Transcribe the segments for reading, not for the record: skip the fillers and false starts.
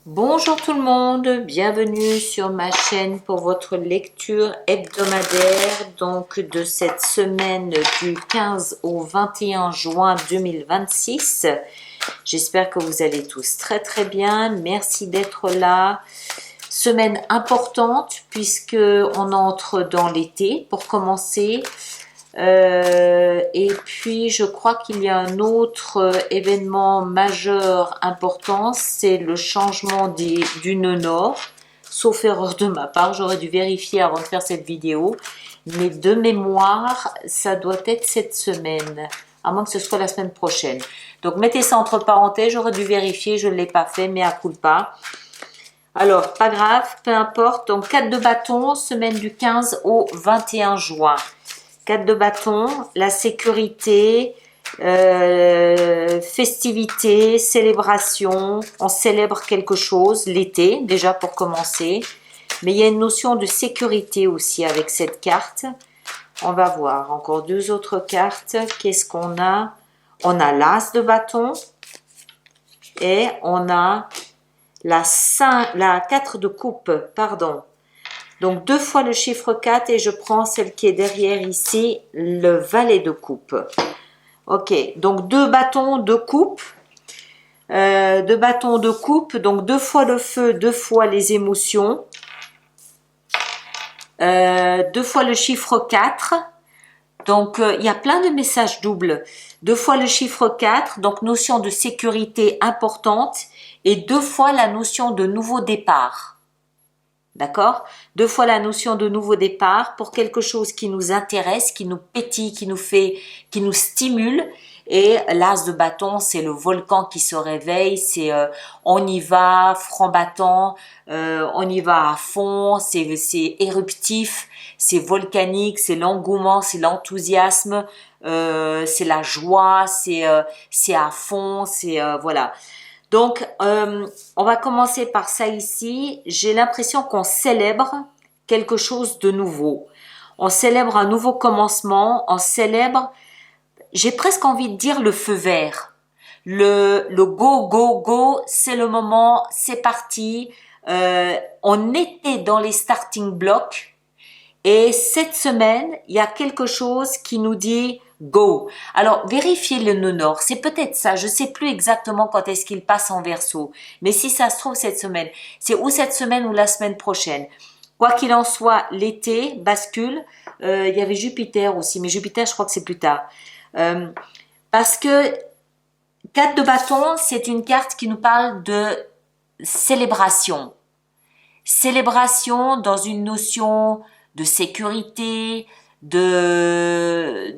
Bonjour tout le monde, bienvenue sur ma chaîne pour votre lecture hebdomadaire donc de cette semaine du 15 au 21 juin 2026. J'espère que vous allez tous très bien, merci d'être là. Semaine importante puisque on entre dans l'été pour commencer. Et puis je crois qu'il y a un autre événement majeur important, c'est le changement du nœud nord, sauf erreur de ma part, j'aurais dû vérifier avant de faire cette vidéo, mais de mémoire ça doit être cette semaine, à moins que ce soit la semaine prochaine. Donc mettez ça entre parenthèses, j'aurais dû vérifier, je ne l'ai pas fait, mais à culpa. Alors pas grave, peu importe. Donc 4 de bâton, semaine du 15 au 21 juin. 4 de bâton, la sécurité, festivité, célébration, on célèbre quelque chose, l'été déjà pour commencer, mais il y a une notion de sécurité aussi avec cette carte. On va voir encore deux autres cartes. Qu'est-ce qu'on a? On a l'as de bâton et on a la 4 de coupe, pardon. Donc, deux fois le chiffre 4 et je prends celle qui est derrière ici, le valet de coupe. Ok, donc deux bâtons de coupe. Deux bâtons de coupe, donc deux fois le feu, deux fois les émotions. Deux fois le chiffre 4. Donc, il y a plein de messages doubles. Deux fois le chiffre 4, donc notion de sécurité importante. Et deux fois la notion de nouveau départ. D'accord? Deux fois la notion de nouveau départ pour quelque chose qui nous intéresse, qui nous pétille, qui nous stimule. Et l'as de bâton, c'est le volcan qui se réveille, c'est on y va, franc battant, on y va à fond, c'est éruptif, c'est volcanique, c'est l'engouement, c'est l'enthousiasme, c'est la joie, c'est à fond, c'est voilà. Donc, on va commencer par ça ici. J'ai l'impression qu'on célèbre quelque chose de nouveau. On célèbre un nouveau commencement. On célèbre, j'ai presque envie de dire le feu vert. Le go, go, go, c'est le moment, c'est parti. On était dans les starting blocks. Et cette semaine, il y a quelque chose qui nous dit go. Alors, vérifiez le nœud nord. C'est peut-être ça. Je sais plus exactement quand est-ce qu'il passe en verso. Mais si ça se trouve cette semaine, c'est ou cette semaine ou la semaine prochaine. Quoi qu'il en soit, l'été bascule. Il y avait Jupiter aussi, mais Jupiter, je crois que c'est plus tard. Parce que 4 de bâton, c'est une carte qui nous parle de célébration. Célébration dans une notion de sécurité, de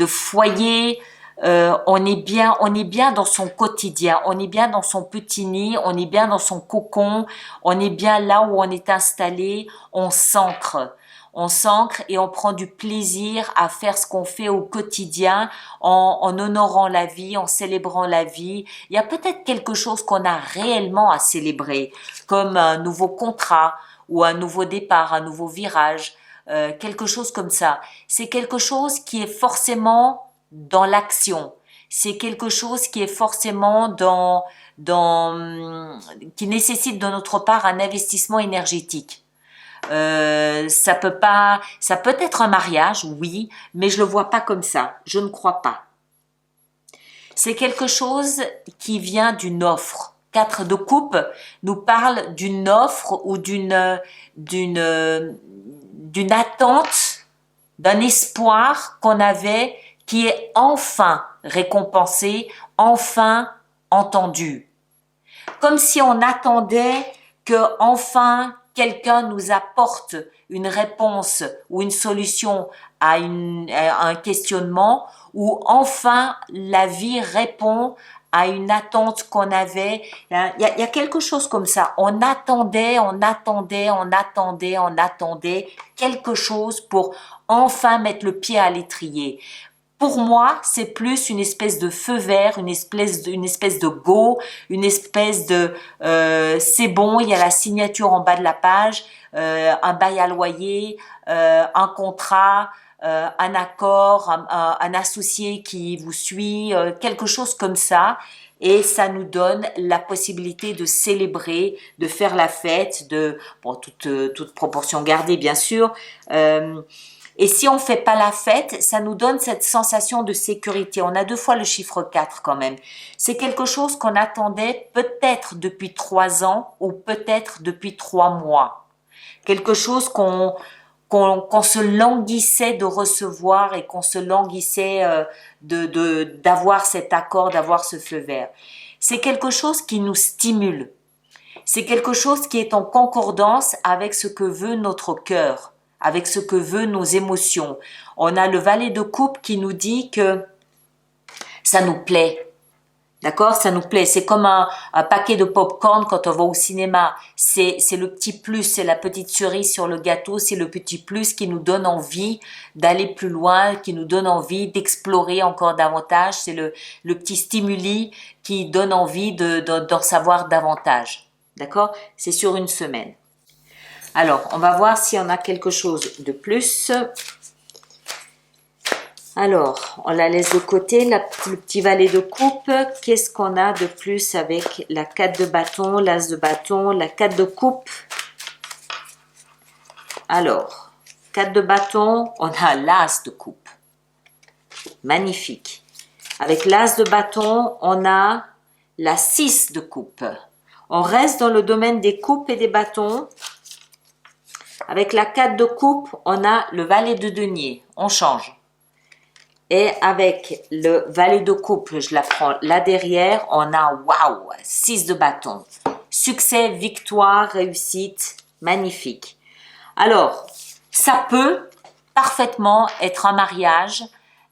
foyer. On est bien dans son quotidien, on est bien dans son petit nid, on est bien dans son cocon, on est bien là où on est installé, on s'ancre. On s'ancre et on prend du plaisir à faire ce qu'on fait au quotidien en honorant la vie, en célébrant la vie. Il y a peut-être quelque chose qu'on a réellement à célébrer, comme un nouveau contrat ou un nouveau départ, un nouveau virage, quelque chose comme ça. C'est quelque chose qui est forcément dans l'action. C'est quelque chose qui est forcément qui nécessite de notre part un investissement énergétique. Ça peut être un mariage, oui, mais je le vois pas comme ça. Je ne crois pas. C'est quelque chose qui vient d'une offre. 4 de coupe nous parle d'une offre ou d'une attente, d'un espoir qu'on avait qui est enfin récompensé, enfin entendu. Comme si on attendait que enfin quelqu'un nous apporte une réponse ou une solution à un questionnement, ou enfin la vie répond à une attente qu'on avait. Il y a quelque chose comme ça. On attendait quelque chose pour enfin mettre le pied à l'étrier. Pour moi, c'est plus une espèce de feu vert, une espèce de go, une espèce de c'est bon, il y a la signature en bas de la page, un bail à loyer, un contrat, un accord, un associé qui vous suit, quelque chose comme ça. et ça nous donne la possibilité de célébrer, de faire la fête, bon, toute proportion gardée bien sûr. Et si on fait pas la fête, ça nous donne cette sensation de sécurité. On a 2 fois le chiffre 4 quand même. C'est quelque chose qu'on attendait peut-être depuis 3 ans ou peut-être depuis 3 mois. Quelque chose qu'on se languissait de recevoir et qu'on se languissait d'avoir cet accord, d'avoir ce feu vert. C'est quelque chose qui nous stimule. C'est quelque chose qui est en concordance avec ce que veut notre cœur, avec ce que veut nos émotions. On a le valet de coupe qui nous dit que ça nous plaît. D'accord, ça nous plaît. C'est comme un paquet de pop-corn quand on va au cinéma. C'est le petit plus, c'est la petite cerise sur le gâteau, c'est le petit plus qui nous donne envie d'aller plus loin, qui nous donne envie d'explorer encore davantage. C'est le petit stimuli qui donne envie d'en savoir davantage. D'accord? C'est sur une semaine. Alors, on va voir si on a quelque chose de plus. Alors, on la laisse de côté, le petit valet de coupe. Qu'est-ce qu'on a de plus avec la 4 de bâton, l'as de bâton, la 4 de coupe? Alors, 4 de bâton, on a l'as de coupe. Magnifique. Avec l'as de bâton, on a la 6 de coupe. On reste dans le domaine des coupes et des bâtons. Avec la 4 de coupe, on a le valet de denier. On change. Et avec le valet de coupe, je la prends là derrière, on a, waouh, 6 de bâton. Succès, victoire, réussite, magnifique. Alors, ça peut parfaitement être un mariage,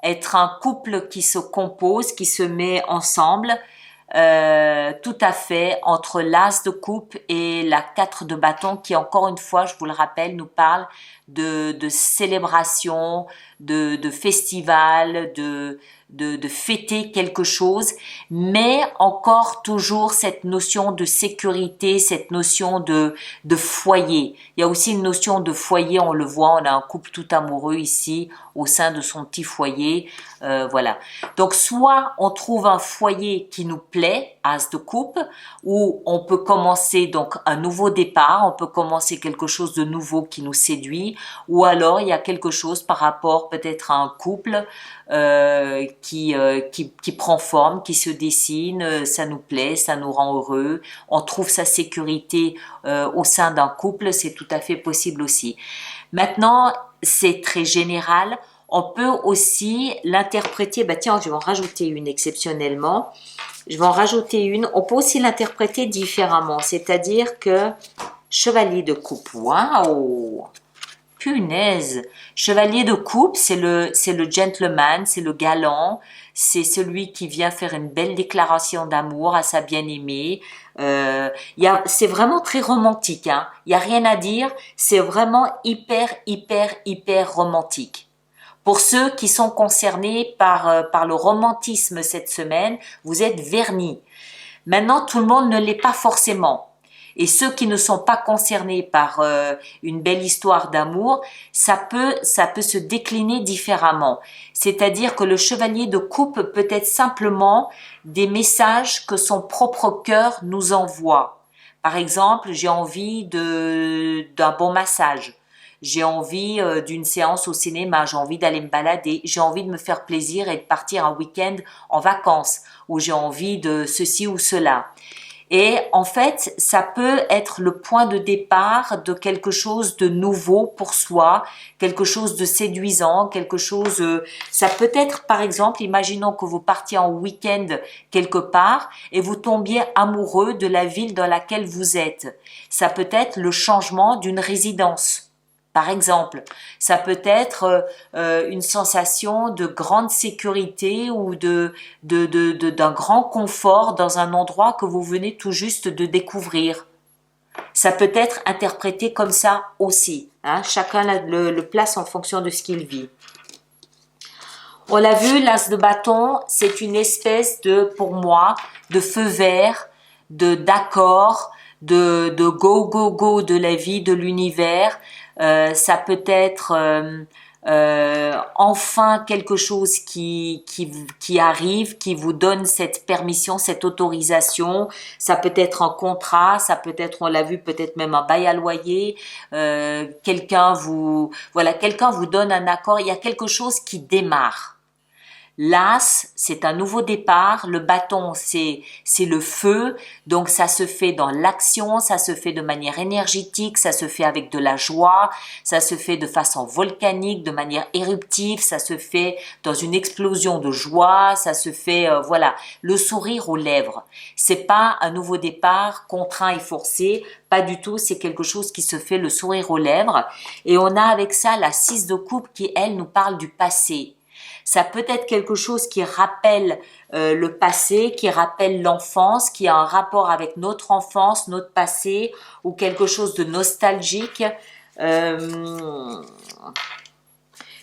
être un couple qui se compose, qui se met ensemble, tout à fait, entre l'as de coupe et la 4 de bâton qui, encore une fois, je vous le rappelle, nous parle de célébration, de festival, de fêter quelque chose, mais encore toujours cette notion de sécurité, cette notion de foyer. Il y a aussi une notion de foyer, on le voit, on a un couple tout amoureux ici, au sein de son petit foyer, voilà. Donc, soit on trouve un foyer qui nous plaît, as de coupe, où on peut commencer donc un nouveau départ, on peut commencer quelque chose de nouveau qui nous séduit, ou alors il y a quelque chose par rapport peut-être à un couple qui prend forme, qui se dessine, ça nous plaît, ça nous rend heureux, on trouve sa sécurité au sein d'un couple, c'est tout à fait possible aussi. Maintenant, c'est très général, on peut aussi l'interpréter, bah tiens, je vais en rajouter une exceptionnellement, je vais en rajouter une, on peut aussi l'interpréter différemment, c'est-à-dire que chevalier de coupe, waouh! Punaise! Chevalier de coupe, c'est le gentleman, c'est le galant, c'est celui qui vient faire une belle déclaration d'amour à sa bien-aimée. C'est vraiment très romantique, hein. Il y a rien à dire, c'est vraiment hyper, hyper, hyper romantique. Pour ceux qui sont concernés par le romantisme cette semaine, vous êtes vernis. Maintenant, tout le monde ne l'est pas forcément. Et ceux qui ne sont pas concernés par une belle histoire d'amour, ça peut se décliner différemment. C'est-à-dire que le chevalier de coupe peut être simplement des messages que son propre cœur nous envoie. Par exemple, j'ai envie d'un bon massage. J'ai envie d'une séance au cinéma, j'ai envie d'aller me balader, j'ai envie de me faire plaisir et de partir un week-end en vacances, ou j'ai envie de ceci ou cela. Et en fait, ça peut être le point de départ de quelque chose de nouveau pour soi, quelque chose de séduisant, quelque chose... ça peut être, par exemple, imaginons que vous partiez en week-end quelque part et vous tombiez amoureux de la ville dans laquelle vous êtes. Ça peut être le changement d'une résidence. Par exemple, ça peut être une sensation de grande sécurité ou d'un grand confort dans un endroit que vous venez tout juste de découvrir. Ça peut être interprété comme ça aussi, hein. Chacun le place en fonction de ce qu'il vit. On l'a vu, l'as de bâton, c'est une espèce pour moi, de feu vert, d'accord, de go, go, go de la vie, de l'univers. Ça peut être enfin quelque chose qui arrive, qui vous donne cette permission, cette autorisation. Ça peut être un contrat, ça peut être, on l'a vu, peut-être même un bail à loyer. Quelqu'un vous donne un accord. Il y a quelque chose qui démarre. L'as, c'est un nouveau départ. Le bâton, c'est le feu. Donc, ça se fait dans l'action, ça se fait de manière énergétique, ça se fait avec de la joie, ça se fait de façon volcanique, de manière éruptive, ça se fait dans une explosion de joie, ça se fait, le sourire aux lèvres. C'est pas un nouveau départ contraint et forcé, pas du tout. C'est quelque chose qui se fait le sourire aux lèvres. Et on a avec ça la 6 de coupe qui, elle, nous parle du passé. Ça peut être quelque chose qui rappelle le passé, qui rappelle l'enfance, qui a un rapport avec notre enfance, notre passé, ou quelque chose de nostalgique.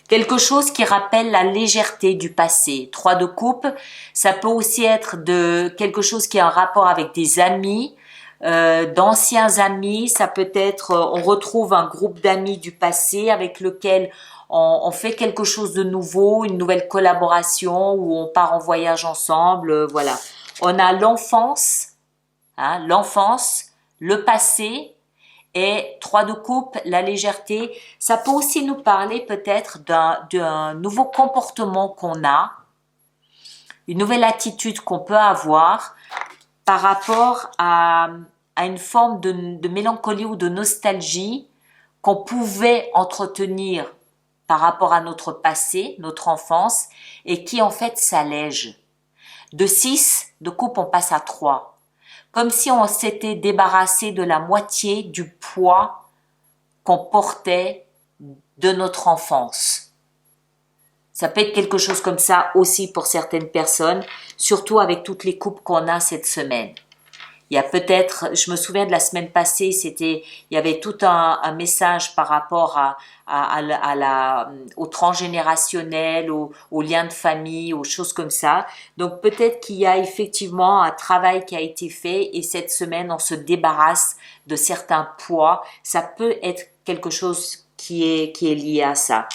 Quelque chose qui rappelle la légèreté du passé. 3 de coupe, ça peut aussi être de quelque chose qui a un rapport avec des amis, d'anciens amis. Ça peut être, on retrouve un groupe d'amis du passé avec lequel on fait quelque chose de nouveau, une nouvelle collaboration où on part en voyage ensemble. Voilà. On a l'enfance, l'enfance, le passé. Et 3 de coupe, la légèreté, ça peut aussi nous parler peut-être d'un nouveau comportement qu'on a, une nouvelle attitude qu'on peut avoir par rapport à une forme de mélancolie ou de nostalgie qu'on pouvait entretenir par rapport à notre passé, notre enfance, et qui en fait s'allège. De 6 de coupe, on passe à 3. Comme si on s'était débarrassé de la moitié du poids qu'on portait de notre enfance. Ça peut être quelque chose comme ça aussi pour certaines personnes, surtout avec toutes les coupes qu'on a cette semaine. Il y a peut-être, je me souviens de la semaine passée, il y avait tout un message par rapport au transgénérationnel, aux liens de famille, aux choses comme ça. Donc peut-être qu'il y a effectivement un travail qui a été fait et cette semaine on se débarrasse de certains poids. Ça peut être quelque chose qui est lié à ça.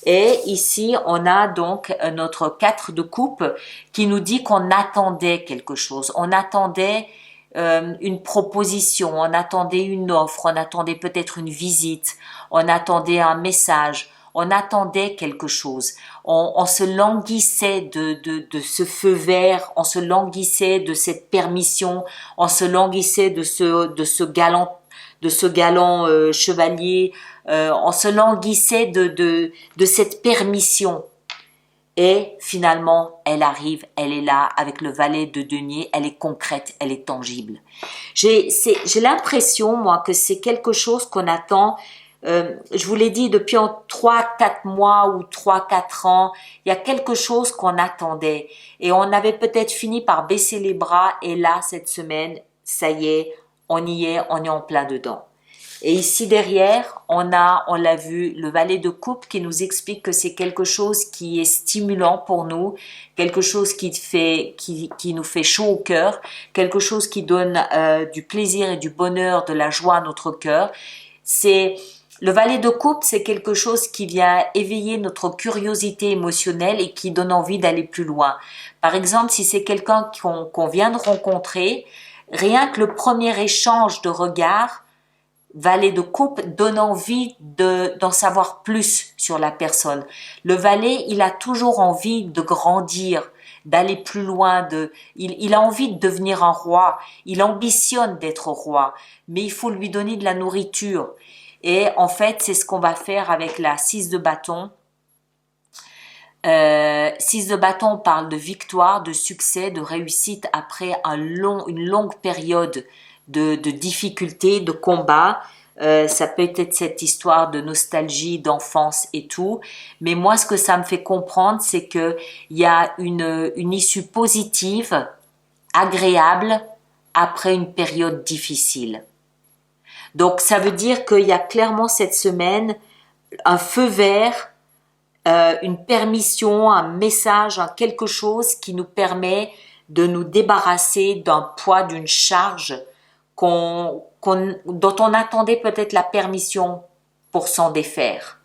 Et ici, on a donc notre 4 de coupe qui nous dit qu'on attendait quelque chose. On attendait une proposition, on attendait une offre, on attendait peut-être une visite, on attendait un message, on attendait quelque chose. On se languissait de ce feu vert, on se languissait de cette permission, on se languissait de ce galant chevalier, on se languissait de cette permission. Et finalement, elle arrive, elle est là avec le valet de denier, elle est concrète, elle est tangible. J'ai l'impression, moi, que c'est quelque chose qu'on attend, je vous l'ai dit, depuis 3-4 mois ou 3-4 ans, il y a quelque chose qu'on attendait. Et on avait peut-être fini par baisser les bras et là, cette semaine, ça y est, on est en plein dedans. Et ici derrière, on l'a vu, le valet de coupe qui nous explique que c'est quelque chose qui est stimulant pour nous, quelque chose qui nous fait chaud au cœur, quelque chose qui donne du plaisir et du bonheur, de la joie à notre cœur. Le valet de coupe, c'est quelque chose qui vient éveiller notre curiosité émotionnelle et qui donne envie d'aller plus loin. Par exemple, si c'est quelqu'un qu'on vient de rencontrer, rien que le premier échange de regard, valet de coupe donne envie d'en savoir plus sur la personne. Le valet, il a toujours envie de grandir, d'aller plus loin, il a envie de devenir un roi, il ambitionne d'être roi, mais il faut lui donner de la nourriture. Et en fait, c'est ce qu'on va faire avec la 6 de bâton. 6 de bâton, on parle de victoire, de succès, de réussite après une longue période de difficultés, de combat. Ça peut être cette histoire de nostalgie, d'enfance et tout. Mais moi, ce que ça me fait comprendre, c'est que il y a une issue positive, agréable, après une période difficile. Donc, ça veut dire qu'il y a clairement cette semaine un feu vert, une permission, un message, quelque chose qui nous permet de nous débarrasser d'un poids, d'une charge dont on attendait peut-être la permission pour s'en défaire.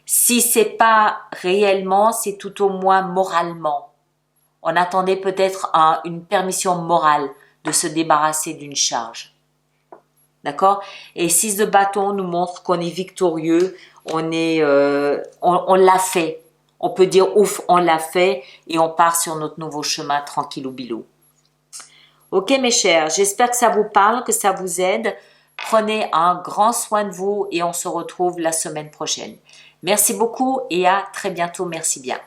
Si c'est pas réellement, c'est tout au moins moralement. On attendait peut-être une permission morale de se débarrasser d'une charge. D'accord? Et 6 de bâton nous montre qu'on est victorieux, on l'a fait. On peut dire ouf, on l'a fait et on part sur notre nouveau chemin tranquillou bilou. Ok mes chers, j'espère que ça vous parle, que ça vous aide. Prenez un grand soin de vous et on se retrouve la semaine prochaine. Merci beaucoup et à très bientôt. Merci bien.